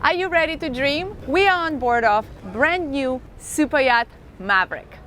Are you ready to dream? We are on board of brand new super yacht Maverick.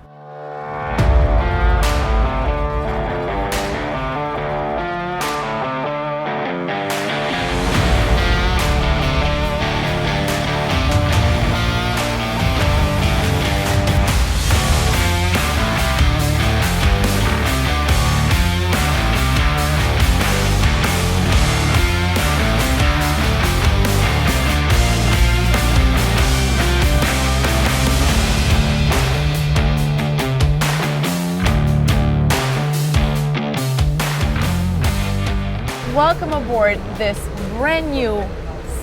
Welcome aboard this brand new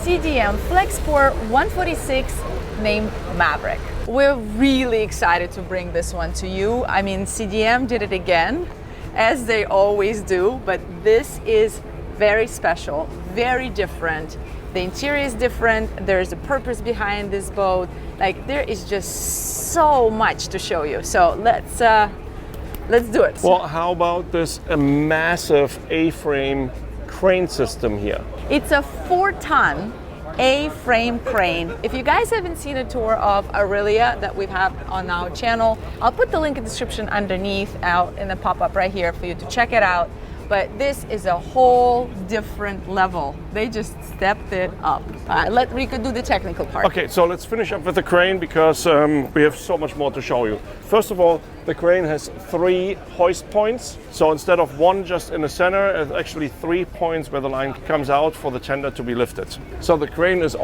CDM Flexport 146 named Maverick. We're really excited to bring this one to you. I mean, CDM did it again, as they always do, but this is very special, very different. The interior is different. There's a purpose behind this boat. Like, there is just so much to show you. So let's do it. Well, how about this massive A-frame crane system here? It's a 4-ton A-frame crane. If you guys haven't seen a tour of Aurelia that we have on our channel, I'll put the link in the description underneath out in the pop-up right here for you to check it out. But this is a whole different level. They just stepped it up. Let Rico do the technical part. Okay, so let's finish up with the crane because we have so much more to show you. First of all, the crane has 3 hoist points. So instead of one just in the center, it's actually 3 points where the line comes out for the tender to be lifted. So the crane is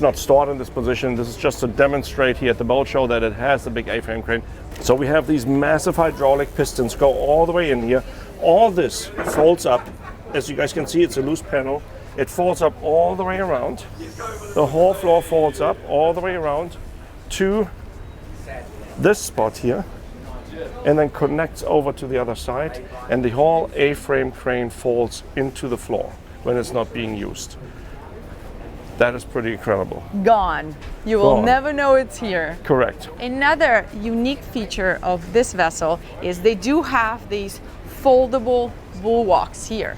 not stored in this position. This is just to demonstrate here at the boat show that it has the big A-frame crane. So we have these massive hydraulic pistons go all the way in here. All this folds up. As you guys can see, it's a loose panel. It folds up all the way around. The whole floor folds up all the way around to this spot here, and then connects over to the other side, and the whole A-frame crane folds into the floor when it's not being used. That is pretty incredible. Gone. You will never know it's here. Correct. Another unique feature of this vessel is they do have these foldable bulwarks here,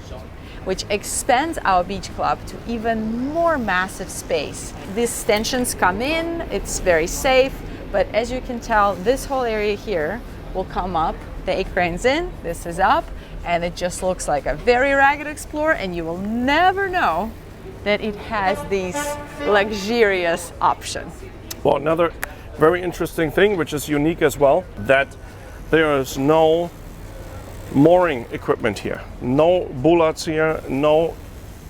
which expands our beach club to even more massive space. These stanchions come in, it's very safe, but as you can tell, this whole area here will come up. The A-crane's in, this is up, and it just looks like a very ragged Explorer, and you will never know that it has these luxurious options. Well, another very interesting thing, which is unique as well, that there is no mooring equipment here. No bullards here, no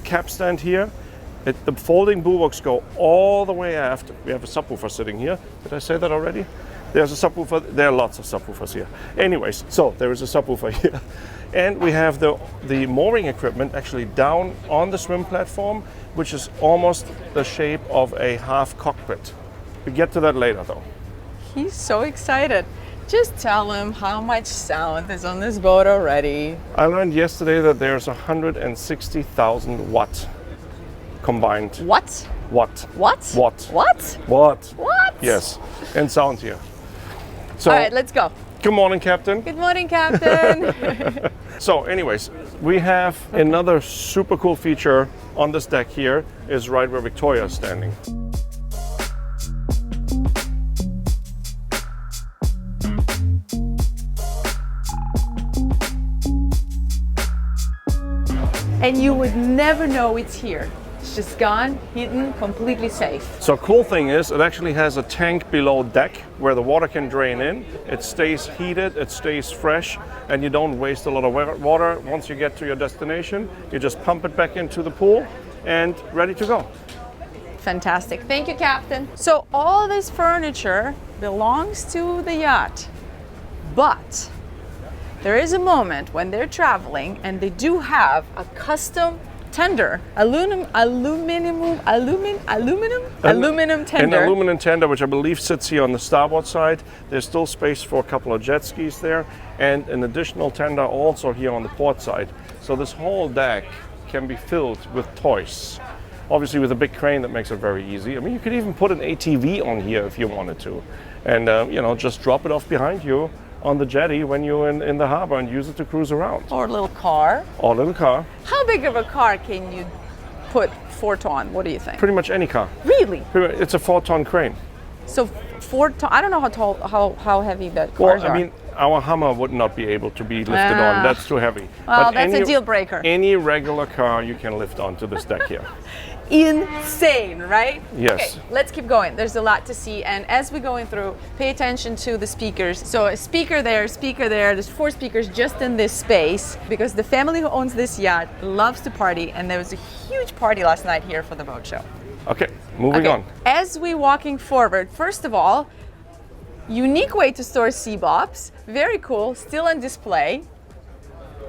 capstan here. The folding bulwarks go all the way aft. We have a subwoofer sitting here. Did I say that already? There's a subwoofer. There are lots of subwoofers here. Anyways, so there is a subwoofer here. And we have the mooring equipment actually down on the swim platform, which is almost the shape of a half cockpit. We get to that later though. He's so excited. Just tell him how much sound is on this boat already. I learned yesterday that there's 160,000 watt combined. What? Watt. What? Watt. What? Watt. What? Yes, and sound here. So, all right, let's go. Good morning, Captain. Good morning, Captain. So anyways, we have another super cool feature on this deck here is right where Victoria is standing. And you would never know it's here. It's just gone, hidden, completely safe. So cool thing is it actually has a tank below deck where the water can drain in. It stays heated, it stays fresh, and you don't waste a lot of water. Once you get to your destination, you just pump it back into the pool and ready to go. Fantastic. Thank you, Captain. So all this furniture belongs to the yacht, but there is a moment when they're traveling and they do have a custom tender, aluminum tender. An aluminum tender, which I believe sits here on the starboard side. There's still space for a couple of jet skis there, and an additional tender also here on the port side. So this whole deck can be filled with toys. Obviously with a big crane that makes it very easy. I mean, you could even put an ATV on here if you wanted to, and just drop it off behind you on the jetty when you're in the harbor and use it to cruise around. Or a little car. Or a little car. How big of a car can you put 4-ton? What do you think? Pretty much any car. Really? It's a 4-ton crane. So 4-ton. I don't know how heavy that cars Well, I are. mean, our Hummer would not be able to be lifted on. That's too heavy. Well, that's a deal breaker. Any regular car you can lift onto this deck here. Insane, right? Yes. Okay, let's keep going. There's a lot to see, and as we're going through, pay attention to the speakers. So a speaker there. There's 4 speakers just in this space because the family who owns this yacht loves to party, and there was a huge party last night here for the boat show. Okay, moving on. As we're walking forward, first of all, unique way to store Seabobs. Very cool, still on display,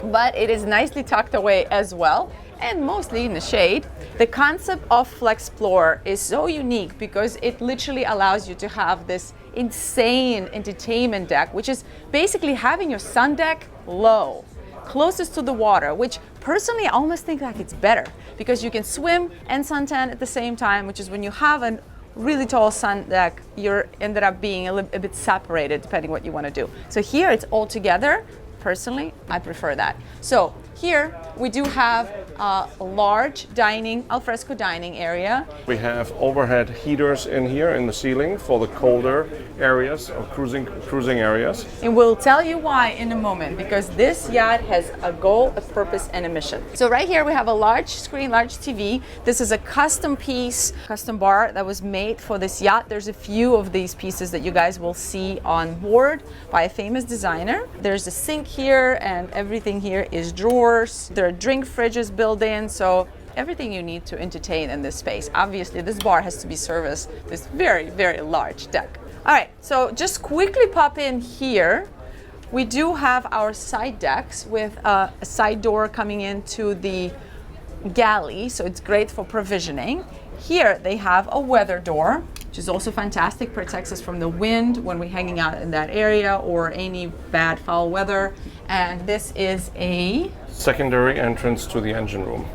but it is nicely tucked away as well, and mostly in the shade. The concept of FlexPlorer is so unique because it literally allows you to have this insane entertainment deck, which is basically having your sun deck low, closest to the water, which personally I almost think like it's better because you can swim and suntan at the same time, which is when you have a really tall sun deck, you're ended up being a bit separated depending what you want to do. So here it's all together. Personally, I prefer that. So here we do have a large dining, alfresco dining area. We have overhead heaters in here in the ceiling for the colder areas or cruising areas. And we'll tell you why in a moment, because this yacht has a goal, a purpose, and a mission. So right here we have a large screen, large TV. This is a custom piece, custom bar that was made for this yacht. There's a few of these pieces that you guys will see on board by a famous designer. There's a sink here, and everything here is drawers. There are drink fridges built in, so everything you need to entertain in this space. Obviously, this bar has to be serviced this very, very large deck. All right, so just quickly pop in here. We do have our side decks with a side door coming into the galley, so it's great for provisioning. Here they have a weather door, which is also fantastic, protects us from the wind when we're hanging out in that area or any bad foul weather. And this is a Secondary entrance to the engine room.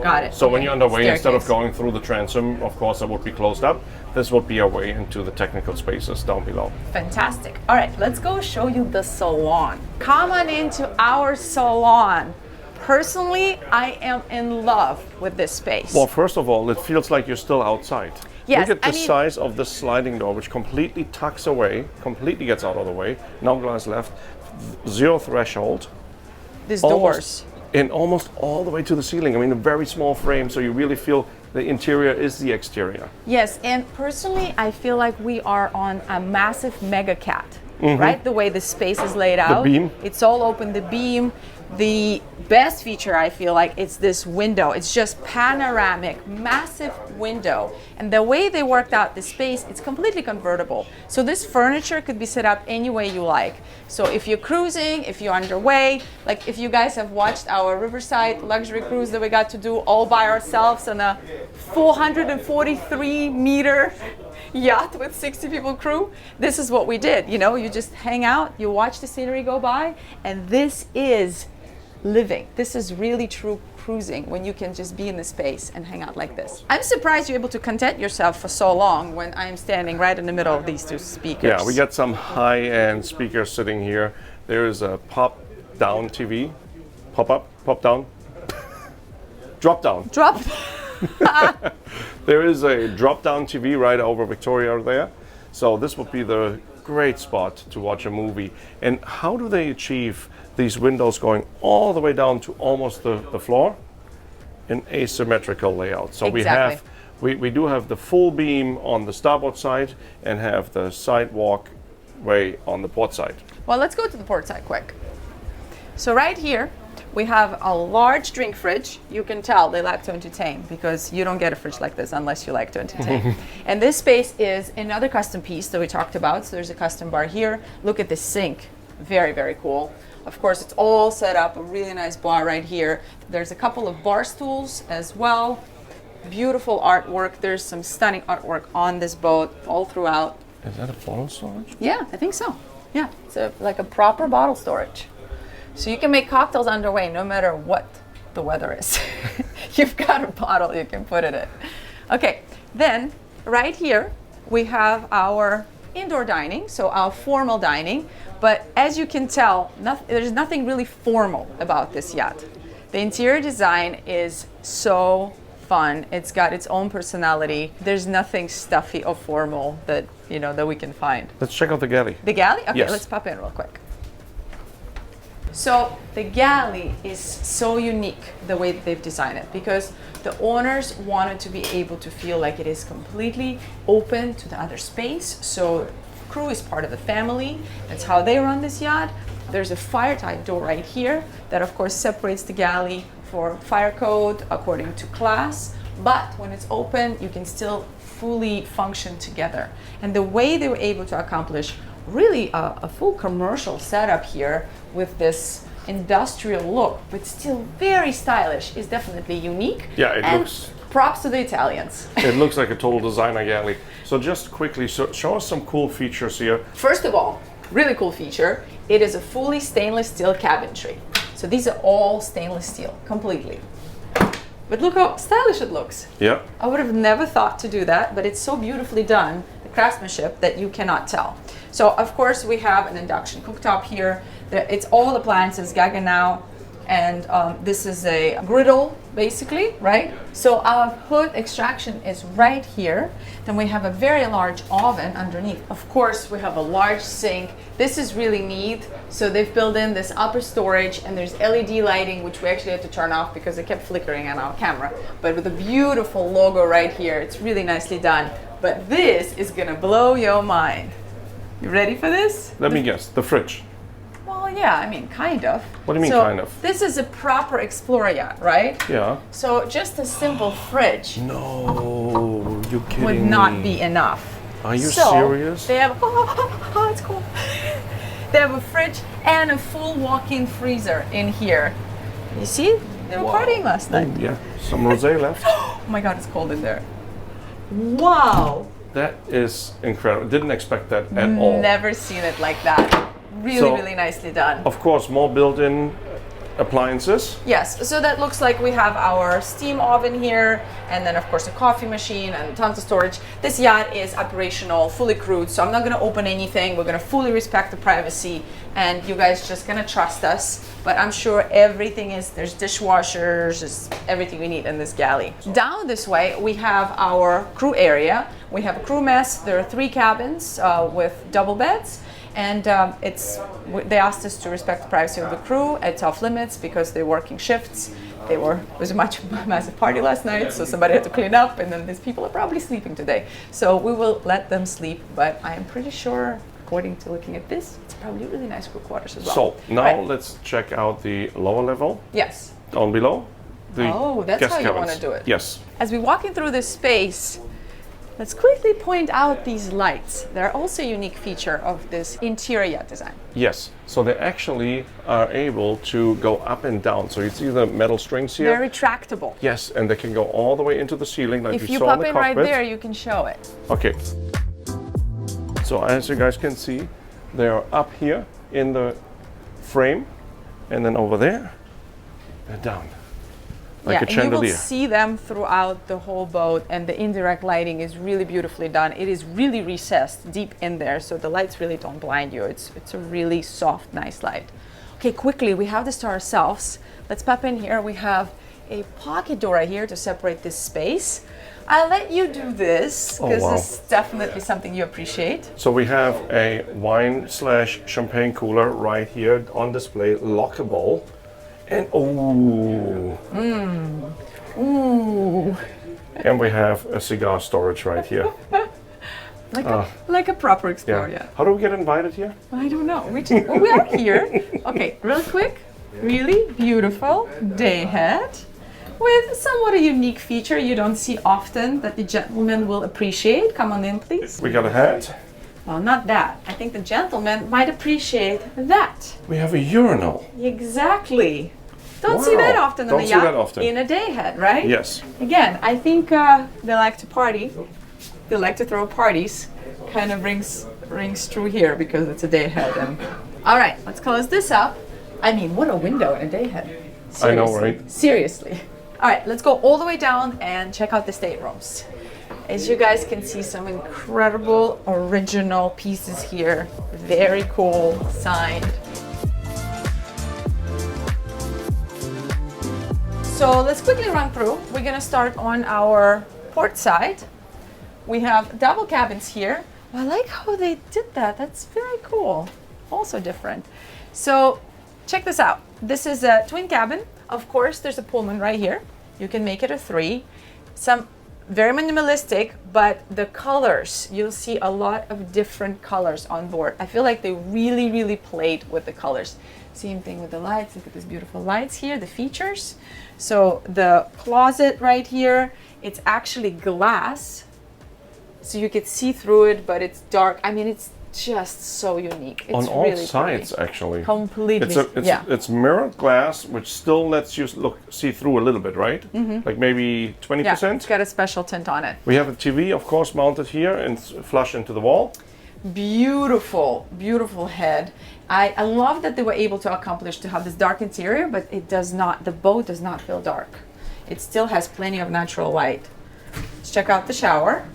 got it. So when you're underway, instead of Staircase. going through the transom, of course, that would be closed up. This would be a way into the technical spaces down below. Fantastic. All right, let's go show you the salon. Come on into our salon. Personally, I am in love with this space. Well, first of all, it feels like you're still outside. Yes, Look at I the mean- size of this sliding door, which completely tucks away, completely gets out of the way. No glass left, zero threshold. These doors. And almost all the way to the ceiling. I mean, a very small frame, so you really feel the interior is the exterior. Yes, and personally, I feel like we are on a massive mega cat, right? The way the space is laid out. beam. It's all open, the beam. The best feature, I feel like, it's this window. It's just panoramic, massive window. And the way they worked out the space, it's completely convertible. So this furniture could be set up any way you like. So if you're cruising, if you're underway, like if you guys have watched our Riverside luxury cruise that we got to do all by ourselves on a 443 meter yacht with 60 people crew, this is what we did. You know, you just hang out, you watch the scenery go by, and this is living. This is really true cruising when you can just be in the space and hang out like this. I'm surprised you're able to content yourself for so long when I'm standing right in the middle of these two speakers. Yeah, we got some high-end speakers sitting here. There is a pop-down TV. Pop up, pop down. Drop down. Drop. There is a drop-down TV right over Victoria there. So this would be the great spot to watch a movie. And how do they achieve these windows going all the way down to almost the floor? An asymmetrical layout. So Exactly. we do have the full beam on the starboard side and have the sidewalk way on the port side. Well, let's go to the port side quick. So right here, we have a large drink fridge. You can tell they like to entertain because you don't get a fridge like this unless you like to entertain. And this space is another custom piece that we talked about. So there's a custom bar here. Look at the sink. Very, very cool. Of course, it's all set up, a really nice bar right here. There's a couple of bar stools as well. Beautiful artwork. There's some stunning artwork on this boat all throughout. Is that a bottle storage? Yeah, I think so. Yeah, it's like a proper bottle storage. So you can make cocktails underway no matter what the weather is. You've got a bottle you can put it in. Okay, then right here we have our indoor dining, so our formal dining. But as you can tell, there's nothing really formal about this yacht. The interior design is so fun. It's got its own personality. There's nothing stuffy or formal that, you know, that we can find. Let's check out the galley. The galley? Okay, Yes. let's pop in real quick. So the galley is so unique the way that they've designed it, because the owners wanted to be able to feel like it is completely open to the other space. So crew is part of the family. That's how they run this yacht. There's a fire type door right here that of course separates the galley for fire code according to class. But when it's open, you can still fully function together. And the way they were able to accomplish really a full commercial setup here with this industrial look, but still very stylish, is definitely unique. Yeah, it and looks- props to the Italians. It looks like a total designer galley. So just quickly, show us some cool features here. First of all, really cool feature, it is a fully stainless steel cabinetry. So these are all stainless steel, completely. But look how stylish it looks. Yeah. I would have never thought to do that, but it's so beautifully done, the craftsmanship, that you cannot tell. So of course we have an induction cooktop here. It's all appliances, Gaggenau, and this is a griddle basically, right? So our hood extraction is right here. Then we have a very large oven underneath. Of course we have a large sink. This is really neat. So they've built in this upper storage, and there's LED lighting, which we actually had to turn off because it kept flickering on our camera. But with a beautiful logo right here, it's really nicely done. But this is gonna blow your mind. You ready for this? Let me guess. The fridge. Well, yeah, I mean, kind of. What do you mean, So kind of? This is a proper Explorer yacht, right? Yeah. So just a simple fridge No, you kidding would not me? be enough. Are you So serious? They have, oh, it's cool. They have a fridge and a full walk-in freezer in here. You see? They were Wow. partying last night. Oh, yeah. Some rosé left. Oh my God, it's cold in there. Wow. That is incredible. Didn't expect that at all. Never seen it like that. Really, So- really nicely done. Of course, more built-in appliances. Yes, so that looks like we have our steam oven here, and then of course a coffee machine and tons of storage. This yacht is operational, fully crewed, so I'm not gonna open anything. We're gonna fully respect the privacy, and you guys just gonna trust us. But I'm sure everything is, there's dishwashers, there's everything we need in this galley. Down this way, we have our crew area. We have a crew mess. There are 3 cabins with double beds. And they asked us to respect the privacy of the crew. It's off limits because they're working shifts. It was a massive party last night, so somebody had to clean up, and then these people are probably sleeping today. So we will let them sleep, but I am pretty sure, according to looking at this, it's probably really nice crew quarters as well. So now Right. let's check out the lower level. Yes. Down below. The Oh, that's guest how you cabins. wanna do it. Yes. As we're walking through this space, let's quickly point out these lights. They're also a unique feature of this interior yacht design. Yes. So they actually are able to go up and down. So you see the metal strings here? They're retractable. Yes, and they can go all the way into the ceiling like If we you saw pop in the in cockpit. right there, you can show it. Okay. So as you guys can see, they are up here in the frame, and then over there, they're down. Like a and you will chandelier. see them throughout the whole boat, and the indirect lighting is really beautifully done. It is really recessed deep in there, so the lights really don't blind you. It's a really soft, nice light. Okay, quickly, we have this to ourselves. Let's pop in here. We have a pocket door right here to separate this space. I'll let you do this, Oh, because wow. this is definitely something you appreciate. So we have a wine/champagne cooler right here on display, lockable. And ooh. Ooh, And we have a cigar storage right here. like a proper Explorer Yeah. yacht. How do we get invited here? I don't know. We are here. Okay, real quick. Really beautiful day head with somewhat a unique feature you don't see often that the gentleman will appreciate. Come on in, please. We got a hat. Well, not that. I think the gentleman might appreciate that. We have a urinal. Exactly. Don't see Wow. that often on Don't a see yacht that often. in a day head, right? Yes. Again, I think they like to party. They like to throw parties. Kind of rings true here because it's a day head. And all right, let's close this up. I mean, what a window in a day head. I know, Seriously. right? Seriously. All right, let's go all the way down and check out the staterooms. As you guys can see, some incredible original pieces here. Very cool, signed. So let's quickly run through. We're gonna start on our port side. We have double cabins here. I like how they did that. That's very cool. Also different. So check this out. This is a twin cabin. Of course, there's a Pullman right here. You can make it a 3. Some very minimalistic, but the colors, you'll see a lot of different colors on board. I feel like they really, really played with the colors. Same thing with the lights. Look at these beautiful lights here, the features. So the closet right here, it's actually glass. So you could see through it, but it's dark. I mean, it's just so unique. It's on all really sides, pretty. actually. Completely. It's mirrored glass, which still lets you see through a little bit, right? Like maybe 20%. Yeah, it's got a special tint on it. We have a TV, of course, mounted here and flush into the wall. Beautiful, beautiful head. I love that they were able to accomplish to have this dark interior, but it does not, the boat does not feel dark. It still has plenty of natural light. Let's check out the shower.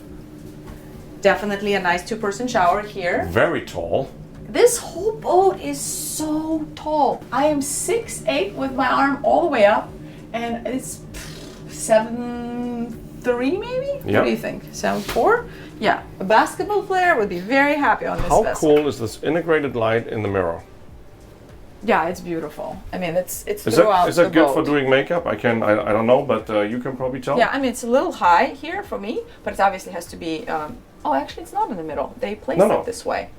Definitely a nice 2-person shower here. Very tall. This whole boat is so tall. I am 6'8" with my arm all the way up, and it's 7'3" maybe? Yep. What do you think? 7'4"? Yeah, a basketball player would be very happy on this How vessel. cool is this integrated light in the mirror? Yeah, it's beautiful. I mean, it's Is throughout that the good boat. for doing makeup? I don't know, but you can probably tell. Yeah, I mean, it's a little high here for me, but it obviously has to be. Oh, actually, it's not in the middle. They placed it this way.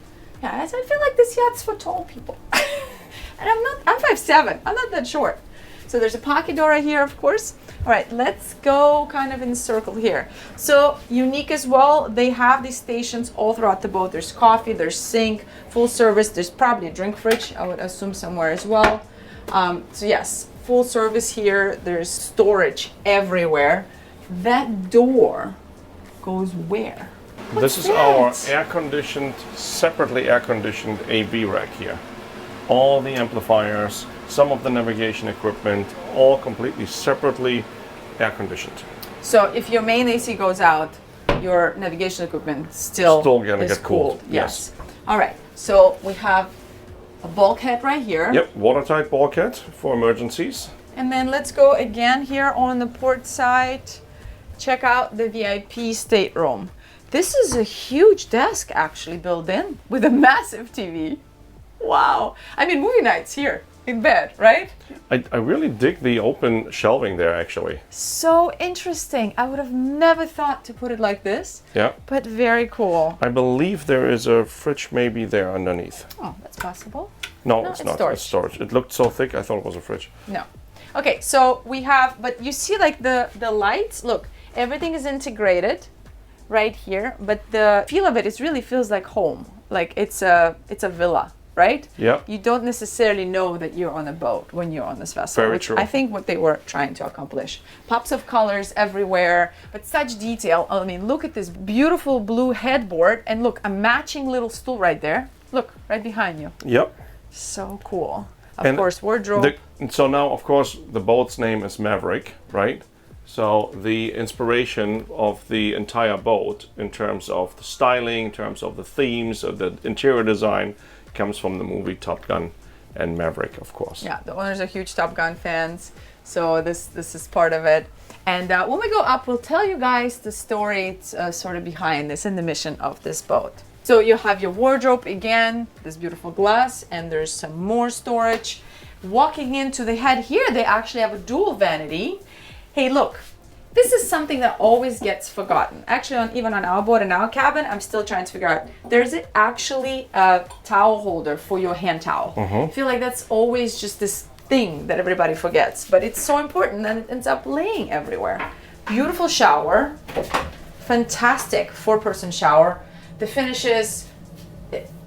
Yeah, I feel like this yacht's for tall people. And I'm 5'7". I'm not that short. So there's a pocket door right here, of course. All right, let's go kind of in a circle here. So unique as well, they have these stations all throughout the boat. There's coffee, there's sink, full service. There's probably a drink fridge, I would assume somewhere as well. So yes, full service here. There's storage everywhere. That door goes where? This is our air-conditioned, separately air-conditioned AV rack here. All the amplifiers, some of the navigation equipment, all completely separately air-conditioned. So if your main AC goes out, your navigation equipment still gonna is get cooled. Yes. All right. So we have a bulkhead right here. Yep, watertight bulkhead for emergencies. And then let's go again here on the port side. Check out the VIP stateroom. This is a huge desk actually built in with a massive TV. Wow. I mean, movie nights here in bed, right? I really dig the open shelving there, actually. So interesting. I would have never thought to put it like this. Yeah. But very cool. I believe there is a fridge maybe there underneath. Oh, that's possible. No, No, it's it's not. storage. It's storage. It looked so thick, I thought it was a fridge. No. Okay, so we have, but you see like the lights, look, everything is integrated right here, but the feel of it really feels like home. Like it's a villa, right? Yeah. You don't necessarily know that you're on a boat when you're on this vessel. Very which true. I think what they were trying to accomplish. Pops of colors everywhere, but such detail. I mean, look at this beautiful blue headboard, and look, a matching little stool right there. Look, right behind you. Yep. So cool. Of course, wardrobe. So now, of course, the boat's name is Maverick, right? So the inspiration of the entire boat in terms of the styling, in terms of the themes, of the interior design, comes from the movie Top Gun and Maverick, of course. Yeah, the owners are huge Top Gun fans, so this is part of it. And when we go up, we'll tell you guys the story sort of behind this and the mission of this boat. So you have your wardrobe again, this beautiful glass, and there's some more storage. Walking into the head here, they actually have a dual vanity. Hey, look, this is something that always gets forgotten. Actually, even on our boat and our cabin, I'm still trying to figure out. There's actually a towel holder for your hand towel. I feel like that's always just this thing that everybody forgets, but it's so important that it ends up laying everywhere. Beautiful shower, fantastic 4-person shower. The finishes,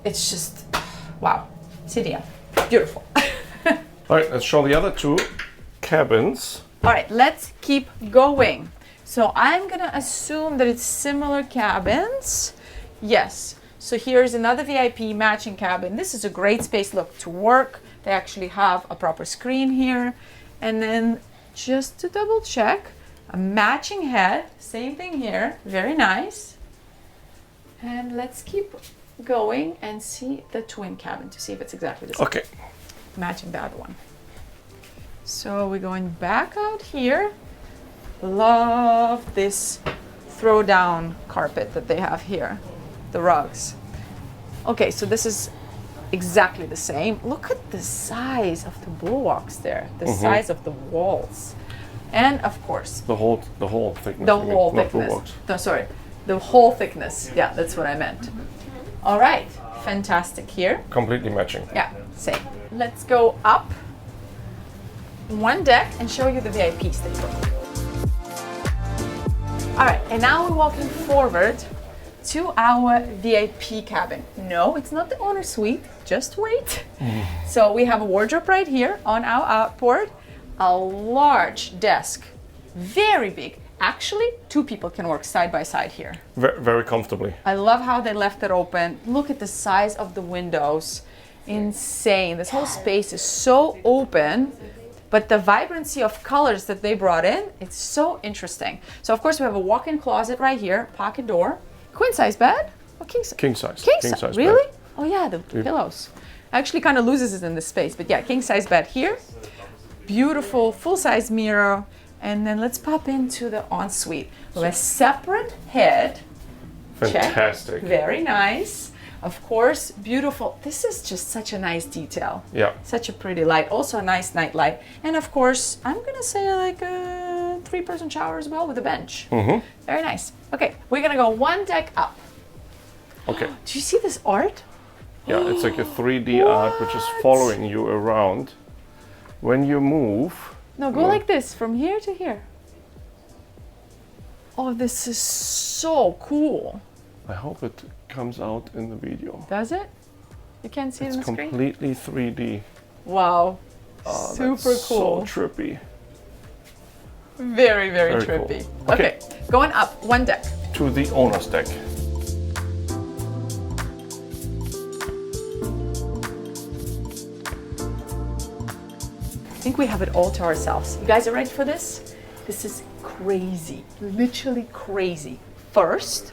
it's just, wow, CDM, beautiful. All right, let's show the other 2 cabins. All right, let's keep going. So I'm gonna assume that it's similar cabins. Yes, so here's another VIP matching cabin. This is a great space, look, to work. They actually have a proper screen here. And then just to double check, a matching head, same thing here, very nice. And let's keep going and see the twin cabin to see if it's exactly the same. Okay. Matching the other one. So we're going back out here. Love this throw down carpet that they have here, the rugs. Okay, so this is exactly the same. Look at the size of the bulwarks there, the size of the walls. And of course, The whole thickness. the whole not thickness. bulwarks. No, sorry, the whole thickness. Yeah, that's what I meant. All right, fantastic here. Completely matching. Yeah, same. Let's go up one deck and show you the VIP stateroom. All right, and now we're walking forward to our VIP cabin. No, it's not the owner suite, just wait. So we have a wardrobe right here on our outboard, a large desk, very big. Actually, 2 people can work side by side here. Very comfortably. I love how they left it open. Look at the size of the windows. Insane. This whole space is so open, but the vibrancy of colors that they brought in, it's so interesting. So of course we have a walk-in closet right here, pocket door, queen size bed, or king size? King size. King size, bed. really? Oh yeah, the pillows. Actually kind of loses it in the space, but yeah, king size bed here. Beautiful full-size mirror. And then let's pop into the ensuite with a separate head. Fantastic. Check. Very nice. Of course, beautiful. This is just such a nice detail. Yeah. Such a pretty light. Also a nice night light. And of course, I'm gonna say like a 3-person shower as well with a bench. Very nice. Okay, we're gonna go one deck up. Okay. Do you see this art? Yeah, it's like a 3D art which is following you around. When you move. No, go like this from here to here. Oh, this is so cool. I hope it comes out in the video. Does it? You can't see it It's on the screen? completely 3D. Wow. Oh, Super that's cool. So trippy. Very, very Very cool. trippy. Okay. Okay, going up one deck. To the owner's deck. I think we have it all to ourselves. You guys are ready for this? This is crazy, literally crazy. First,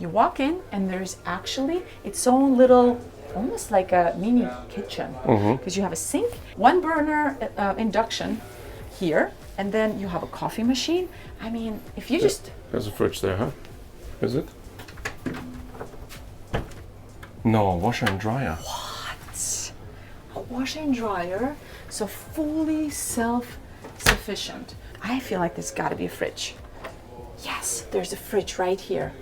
you walk in and there's actually its own little, almost like a mini kitchen. Because you have a sink, 1 burner induction here, and then you have a coffee machine. I mean, if you just... There's a fridge there, huh? Is it? No, washer and dryer. A washer and dryer, so fully self-sufficient. I feel like there's gotta be a fridge. Yes, there's a fridge right here.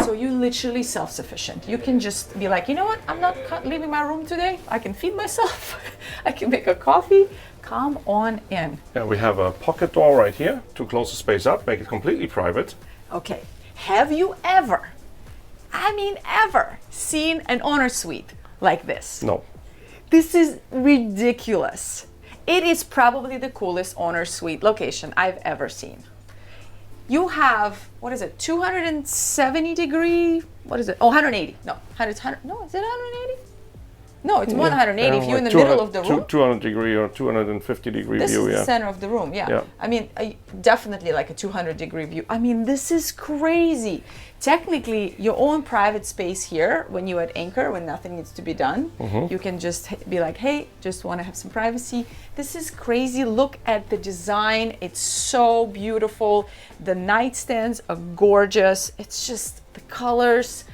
So you literally self-sufficient. You can just be like, you know what? I'm not leaving my room today. I can feed myself. I can make a coffee. Come on in. Yeah, we have a pocket door right here to close the space up, make it completely private. Okay, have you ever, I mean ever, seen an owner suite like this? No. This is ridiculous. It is probably the coolest owner suite location I've ever seen. You have, what is it, 270 degree, what is it? Oh, 180. No, 100, no, is it 180? No, it's 180 if you're in the middle of the room. 200 degree or 250 degree This view, is yeah. the center of the room, yeah. Yeah. I mean, definitely like a 200 degree view. I mean, this is crazy. Technically, your own private space here, when you're at anchor, when nothing needs to be done, you can just be like, hey, just want to have some privacy. This is crazy. Look at the design. It's so beautiful. The nightstands are gorgeous. It's just the colors.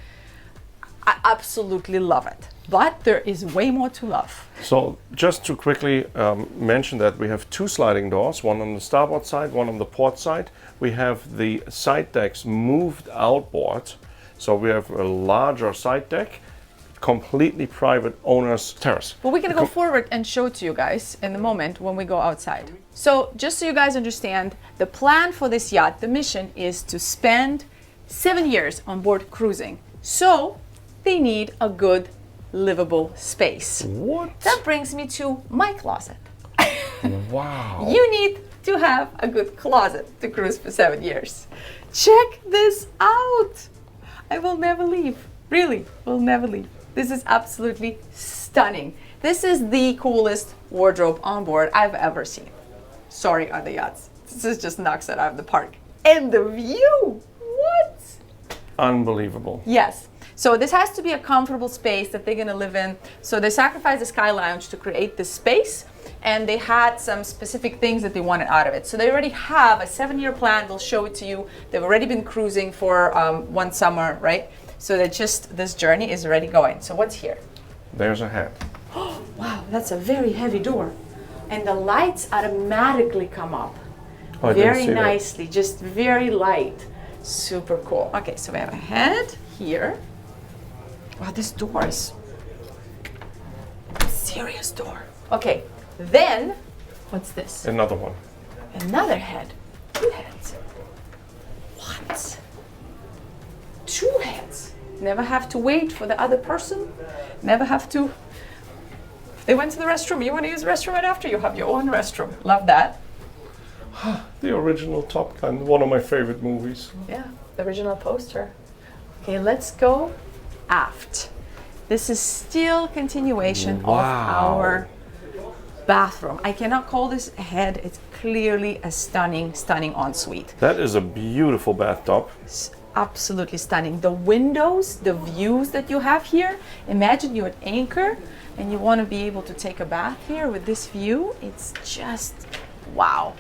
I absolutely love it. But there is way more to love. So just to quickly mention that we have 2 sliding doors, one on the starboard side, one on the port side. We have the side decks moved outboard. So we have a larger side deck, completely private owner's terrace. But we're gonna go forward and show it to you guys in the moment when we go outside. So just so you guys understand, the plan for this yacht, the mission is to spend 7 years on board cruising. So they need a good livable space. What? That brings me to my closet. Wow. You need to have a good closet to cruise for 7 years. Check this out. I will never leave. Really, will never leave. This is absolutely stunning. This is the coolest wardrobe on board I've ever seen. Sorry, other yachts. This just knocks it out of the park. And the view, what? Unbelievable. Yes. So this has to be a comfortable space that they're going to live in. So they sacrificed the Sky Lounge to create this space, and they had some specific things that they wanted out of it. So they already have a 7-year plan. They'll show it to you. They've already been cruising for one summer, right? So that just this journey is already going. So what's here? There's a head. Wow, that's a very heavy door. And the lights automatically come up. Oh, I didn't Very see that. nicely, just very light. Super cool. Okay, so we have a head here. Wow, this door is a serious door. Okay, then what's this? Another one. Another head. 2 heads. What? 2 heads. Never have to wait for the other person. Never have to. If they went to the restroom, you want to use the restroom right after, you have your own restroom. Love that. The original Top Gun, one of my favorite movies. Yeah, the original poster. Okay, let's go aft. This is still continuation of Wow. our bathroom. I cannot call this a head. It's clearly a stunning, stunning ensuite. That is a beautiful bathtub. It's absolutely stunning. The windows, the views that you have here. Imagine you're at anchor and you want to be able to take a bath here with this view. It's just wow.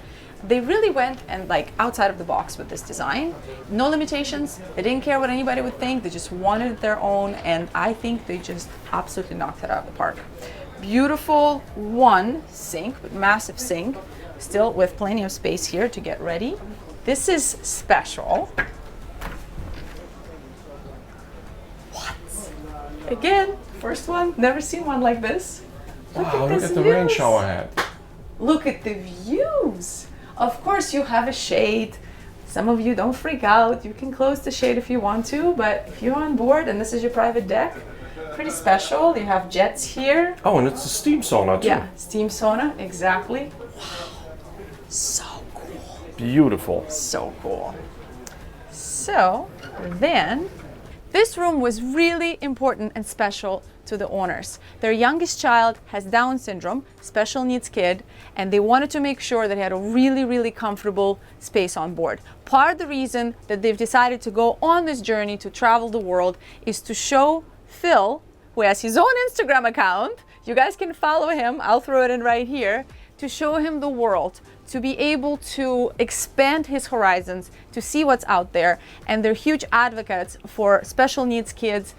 They really went and like outside of the box with this design. No limitations. They didn't care what anybody would think. They just wanted it their own, and I think they just absolutely knocked it out of the park. Beautiful one sink, but massive sink, still with plenty of space here to get ready. This is special. What? Again, first one. Never seen one like this. Wow, look this at the rain views. shower head. Look at the views. Of course, you have a shade. Some of you don't freak out. You can close the shade if you want to, but if you're on board and this is your private deck, pretty special. You have jets here. Oh, and it's a steam sauna too. Yeah, steam sauna, exactly. Wow, so cool. Beautiful. So cool. So then, this room was really important and special to the owners. Their youngest child has Down syndrome, special needs kid, and they wanted to make sure that he had a really, really comfortable space on board. Part of the reason that they've decided to go on this journey to travel the world is to show Phil, who has his own Instagram account, you guys can follow him, I'll throw it in right here, to show him the world, to be able to expand his horizons, to see what's out there. And they're huge advocates for special needs kids,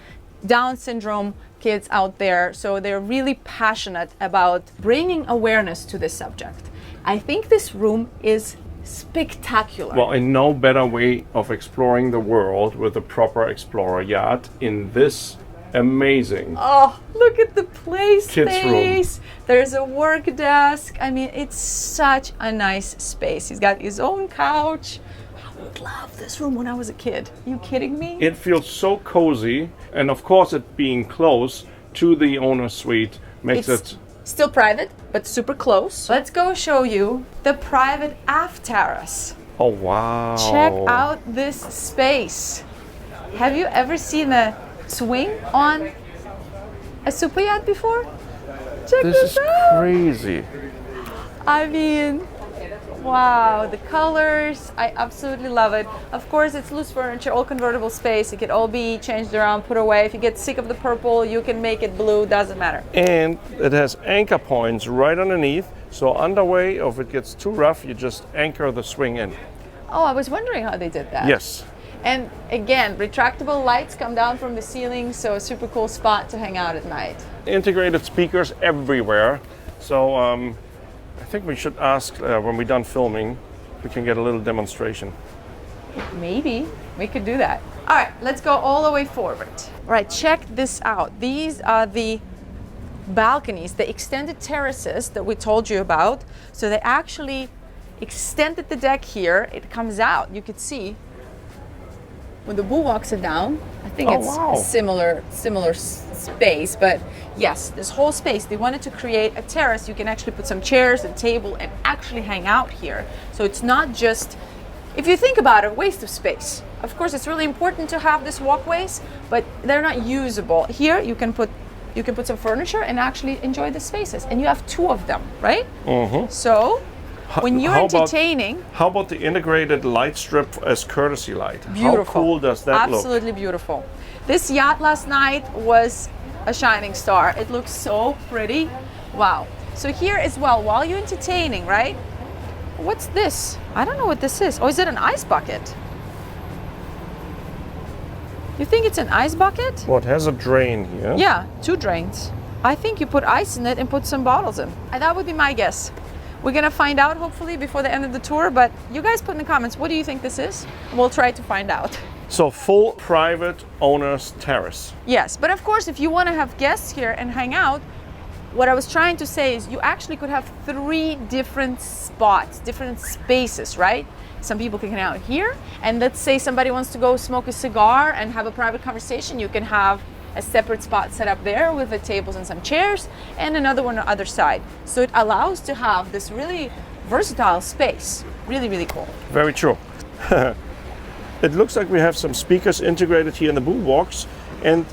Down syndrome kids out there. So they're really passionate about bringing awareness to this subject. I think this room is spectacular. Well, and no better way of exploring the world with a proper Explorer yacht in this amazing. Oh, look at the play Kids' space. There's a work desk. I mean, it's such a nice space. He's got his own couch. I would love this room when I was a kid. Are you kidding me? It feels so cozy, and of course, it being close to the owner's suite makes It's it. still private, but super close. Let's go show you the private aft terrace. Oh wow! Check out this space. Have you ever seen a swing on a super yacht before? Check This this is out. crazy. I mean, wow, the colors, I absolutely love it. Of course, it's loose furniture, all convertible space. It can all be changed around, put away. If you get sick of the purple, you can make it blue, doesn't matter. And it has anchor points right underneath. So underway, if it gets too rough, you just anchor the swing in. Oh, I was wondering how they did that. Yes. And again, retractable lights come down from the ceiling, so a super cool spot to hang out at night. Integrated speakers everywhere. So I think we should ask when we're done filming, we can get a little demonstration. Maybe we could do that. All right, let's go all the way forward. All right, check this out. These are the balconies, the extended terraces that we told you about. So they actually extended the deck here. It comes out, you could see when the bulwarks are down. I think Oh, it's wow. a similar space, but yes, this whole space, they wanted to create a terrace. You can actually put some chairs and table and actually hang out here. So it's not just, if you think about it, waste of space. Of course, it's really important to have these walkways, but they're not usable. Here, you can put some furniture and actually enjoy the spaces. And you have 2 of them, right? Mm-hmm. So When you're How about- entertaining, How about the integrated light strip as courtesy light? beautiful. How cool does that look? Absolutely beautiful. This yacht last night was a shining star. It looks so pretty. Wow. So here as well, while you're entertaining, right? What's this? I don't know what this is. Oh, is it an ice bucket? You think it's an ice bucket? Well, it has a drain here. Yeah, 2 drains. I think you put ice in it and put some bottles in. And that would be my guess. We're gonna find out hopefully before the end of the tour, but you guys put in the comments, what do you think this is? We'll try to find out. So full private owner's terrace. Yes, but of course, if you want to have guests here and hang out, what I was trying to say is you actually could have 3 different spots, different spaces, right? Some people can hang out here, and let's say somebody wants to go smoke a cigar and have a private conversation, you can have a separate spot set up there with the tables and some chairs, and another one on the other side. So it allows to have this really versatile space. Really, really cool. Very true. It looks like we have some speakers integrated here in the boombox, and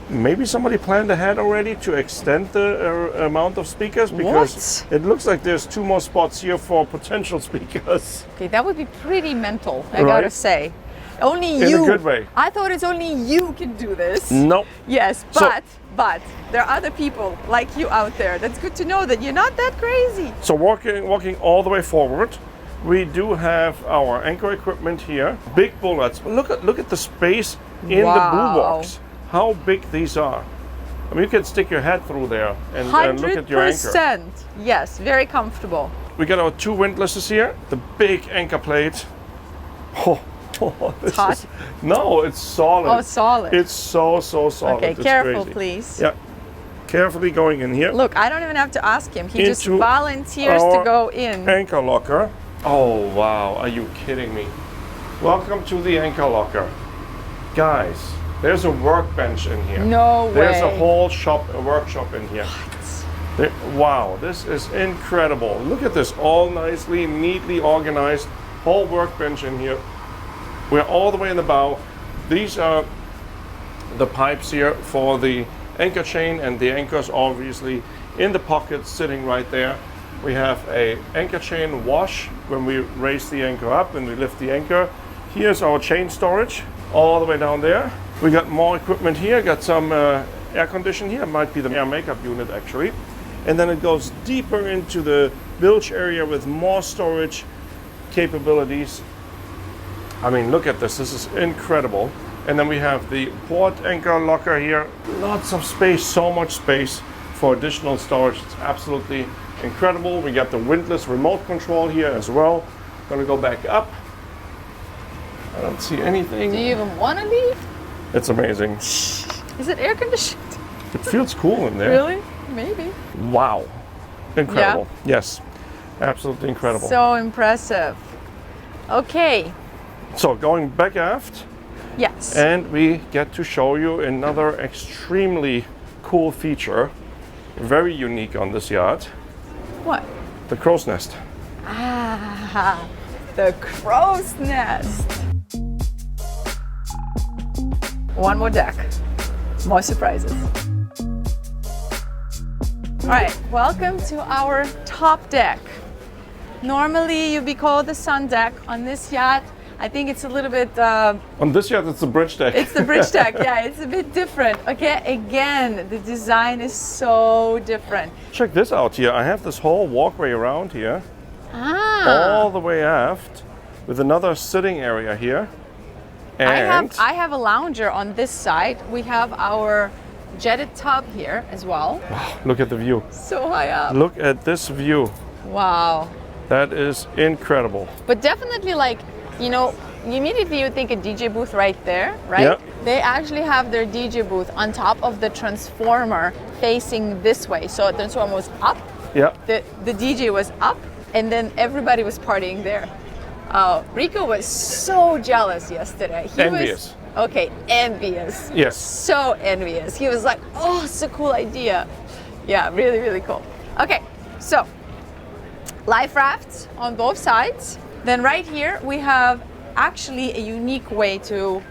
maybe somebody planned ahead already to extend the amount of speakers, because What? it looks like there's 2 more spots here for potential speakers. Okay, that would be pretty mental, I Right? gotta say. Only In a you. good way. I thought it's only you can do this. No. Yes, So- but there are other people like you out there. That's good to know that you're not that crazy. So walking all the way forward, we do have our anchor equipment here. Big bullets. Look at the space in the Wow. boombox. How big these are. I mean, you can stick your head through there and look at your anchor. 100%. Yes, very comfortable. We got our 2 windlasses here. The big anchor plate. This hot? is- no, it's solid. Oh, solid. It's so solid. Okay, It's careful, crazy. please. Yeah. Carefully going in here. Look, I don't even have to ask him. He just Into volunteers to our go in. Anchor locker. Oh, wow. Are you kidding me? Welcome to the anchor locker. Guys, there's a workbench in here. No There's a way. whole workshop in here. Wow, this is incredible. Look at this, all nicely, neatly organized. Whole workbench in here. We're all the way in the bow. These are the pipes here for the anchor chain, and the anchors obviously in the pockets sitting right there. We have a anchor chain wash when we raise the anchor up and we lift the anchor. Here's our chain storage all the way down there. We got more equipment here, got some air conditioning here, might be the air makeup unit actually. And then it goes deeper into the bilge area with more storage capabilities. I mean, look at this is incredible. And then we have the port anchor locker here. Lots of space, so much space for additional storage. It's absolutely incredible. We got the windlass remote control here as well. Gonna go back up. I don't see anything. Do you even want to leave? It's amazing. Is it air conditioned? It feels cool in there. Really? Maybe. Wow. Incredible. Yes. Absolutely incredible. So impressive. Okay. So going back aft, Yes. and we get to show you another extremely cool feature, very unique on this yacht, What? the crow's nest. Ah, the crow's nest. One more deck. More surprises. All right, welcome to our top deck. Normally you'd be called the sun deck. On this yacht, I think it's a little bit, On this yacht, it's the bridge deck. it's the bridge deck. Yeah, it's a bit different. Okay, again, the design is so different. Check this out here. I have this whole walkway around here, Ah. all the way aft, with another sitting area here. And I have a lounger on this side. We have our jetted tub here as well. look at the view. So high up. Look at this view. Wow. That is incredible. But definitely, like, you know, immediately you think a DJ booth right there, right? Yep. They actually have their DJ booth on top of the transformer facing this way. So the transformer was up, Yeah. the DJ was up, and then everybody was partying there. Rico was so jealous yesterday. He Envious. Was, okay, envious. Yes. So envious. He was like, oh, it's a cool idea. Yeah, really, really cool. Okay, so life rafts on both sides. Then right here we have actually a unique way to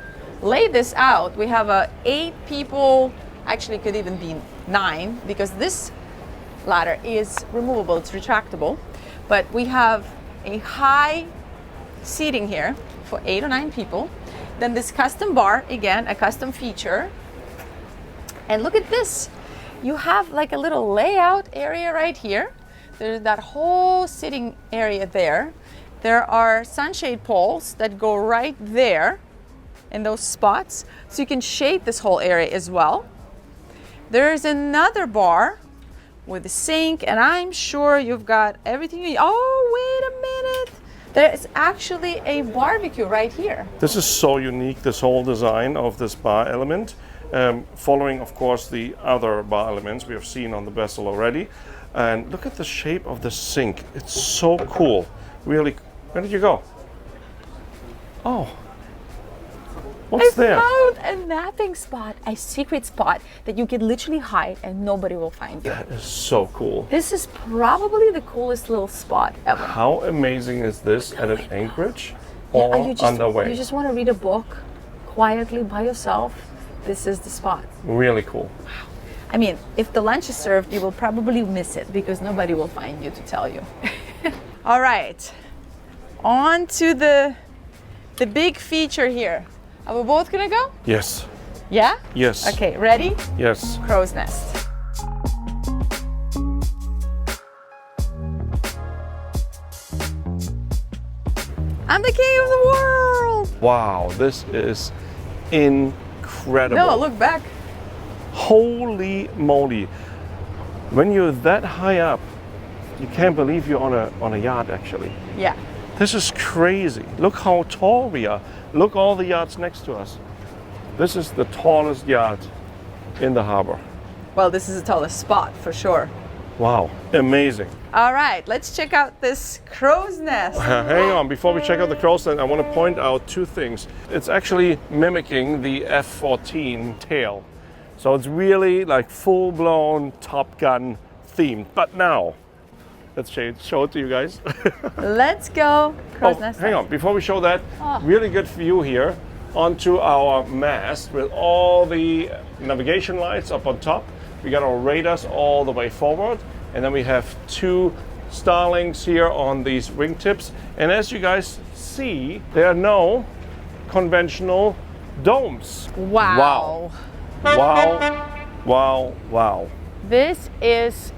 lay this out. We have 8 people, actually could even be 9, because this ladder is removable, it's retractable. but we have a high seating here for 8 or 9 people. Then this custom bar, again, a custom feature. And look at this. You have like a little layout area right here. There's that whole sitting area there. There are sunshade poles that go right there in those spots, so you can shade this whole area as well. There's another bar with a sink, and I'm sure you've got everything you need. Oh, wait a minute. There's actually a barbecue right here. This is so unique, this whole design of this bar element, following, of course, the other bar elements we have seen on the vessel already. And look at the shape of the sink. It's so cool. Really. Where did you go? Oh. What's there? I found a napping spot, a secret spot that you can literally hide and nobody will find you. That is so cool. This is probably the coolest little spot ever. How amazing is this at an anchorage? Yeah, All you just, underway. You just want to read a book quietly by yourself. This is the spot. Really cool. I mean, if the lunch is served, you will probably miss it because nobody will find you to tell you. All right, on to the big feature here. Are we both gonna go? Yes. Yeah? Yes. Okay, ready? Yes. Crow's nest. I'm the king of the world! Wow, this is incredible. No, look back. Holy moly. When you're that high up, you can't believe you're on a yacht actually. Yeah. This is crazy. Look how tall we are. Look all the yachts next to us. This is the tallest yacht in the harbor. Well, this is the tallest spot for sure. Wow, amazing. All right, let's check out this crow's nest. Hang on, before we check out the crow's nest, I want to point out 2 things. It's actually mimicking the F-14 tail. So it's really like full-blown Top Gun themed. But now, let's show it to you guys. Let's go. Crow's nest. Hang on, before we show that, really good view here onto our mast with all the navigation lights up on top. We got our radars all the way forward, and then we have 2 Starlings here on these wingtips. And as you guys see, there are no conventional domes. Wow. Wow, wow, wow. This is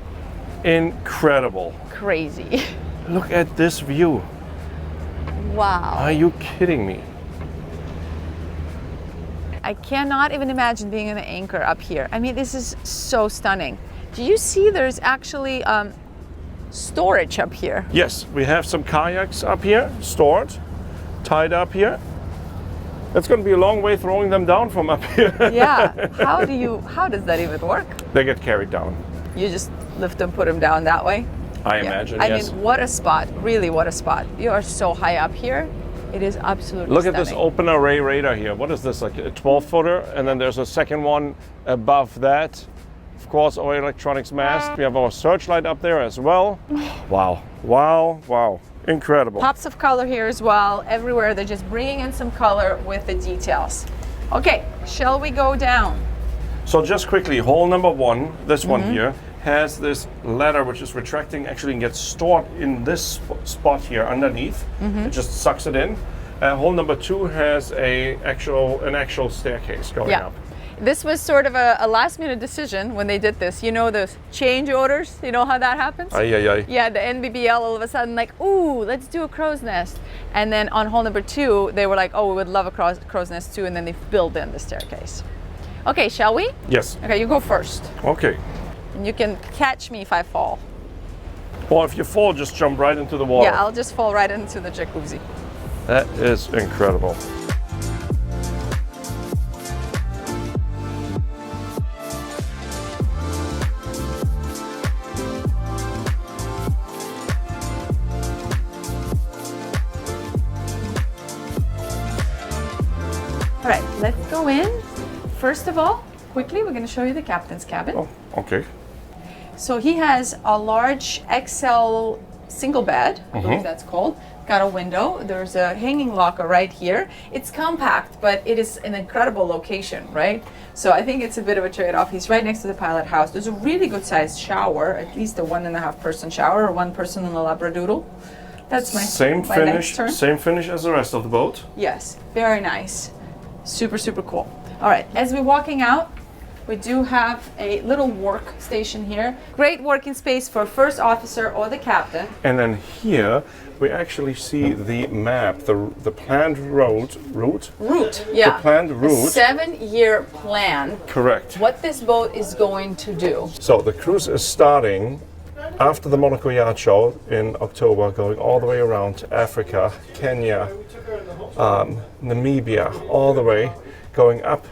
Incredible. crazy. Look at this view. Wow. Are you kidding me? I cannot even imagine being an anchor up here. I mean, this is so stunning. Do you see there's actually storage up here? Yes, we have some kayaks up here, stored, tied up here. It's going to be a long way throwing them down from up here. Yeah. How does that even work? They get carried down. You just lift them, put them down that way? I Yeah. imagine, I yes. mean, what a spot. Really, what a spot. You are so high up here. It is absolutely Look stunning. at this open array radar here. What is this, like a 12-footer? And then there's a second one above that. Of course, our electronics mast. We have our searchlight up there as well. Wow, wow, wow. Incredible. Pops of color here as well. Everywhere they're just bringing in some color with the details. Okay, shall we go down? So just quickly, hole number 1, this one here, has this ladder which is retracting actually and gets stored in this spot here underneath. It just sucks it in. Hole number 2 has an actual staircase going up. This was sort of a last minute decision when they did this. You know those change orders? You know how that happens? Ay, ay, ay. Yeah, the NBBL all of a sudden like, ooh, let's do a crow's nest. And then on hole number 2, they were like, oh, we would love a crow's nest too. And then they built in the staircase. Okay, shall we? Yes. Okay, you go first. Okay. And you can catch me if I fall. Or if you fall, just jump right into the water. Yeah, I'll just fall right into the jacuzzi. That is incredible. All right, let's go in. First of all, quickly, we're going to show you the captain's cabin. Oh, okay. So he has a large XL single bed, I believe that's called. got a window. There's a hanging locker right here. It's compact, but it is an incredible location, right? So I think it's a bit of a trade-off. He's right next to the pilot house. There's a really good sized shower, at least a 1.5 person shower, or 1 person in a Labradoodle. That's my Same my finish, next turn. same finish as the rest of the boat. Yes, very nice. Super, super cool. All right, as we're walking out, we do have a little workstation here. Great working space for first officer or the captain. And then here we actually see the map, the planned route. Route, yeah. The planned route. 7-year plan. Correct. What this boat is going to do. So the cruise is starting after the Monaco Yacht Show in October, going all the way around to Africa, Kenya, Namibia, all the way, going up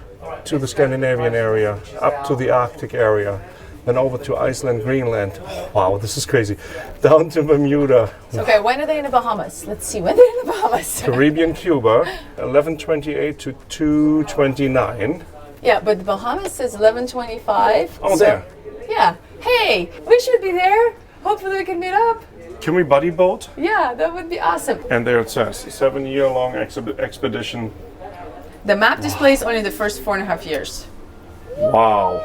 to the Scandinavian area, up to the Arctic area, then over to Iceland, Greenland. Oh, wow, this is crazy. Down to Bermuda. Okay, when are they in the Bahamas? Let's see, when they're in the Bahamas. Caribbean, Cuba, 11/28 to 2/29. Yeah, but the Bahamas says 11:25. Oh, there. Yeah. Hey, we should be there. Hopefully we can meet up. Can we buddy boat? Yeah, that would be awesome. And there it says, 7-year-long expedition. The map displays only the first 4.5 years. Wow.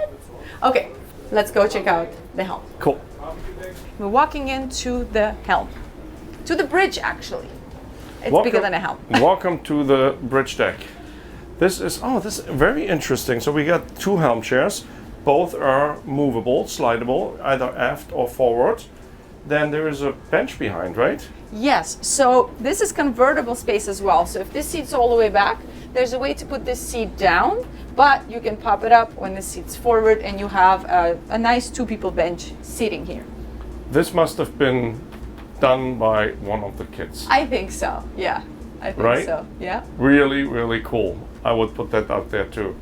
Okay, let's go check out the helm. Cool. We're walking into the helm. To the bridge, actually. It's bigger than a helm. Welcome to the bridge deck. This is very interesting. So we got 2 helm chairs. Both are movable, slidable, either aft or forward. Then there is a bench behind, right? Yes, so this is convertible space as well. So if this seat's all the way back, there's a way to put this seat down, but you can pop it up when the seat's forward and you have a nice 2-people bench sitting here. This must have been done by one of the kids. I think so, yeah. I think Right? so, yeah. Really, really cool. I would put that out there too.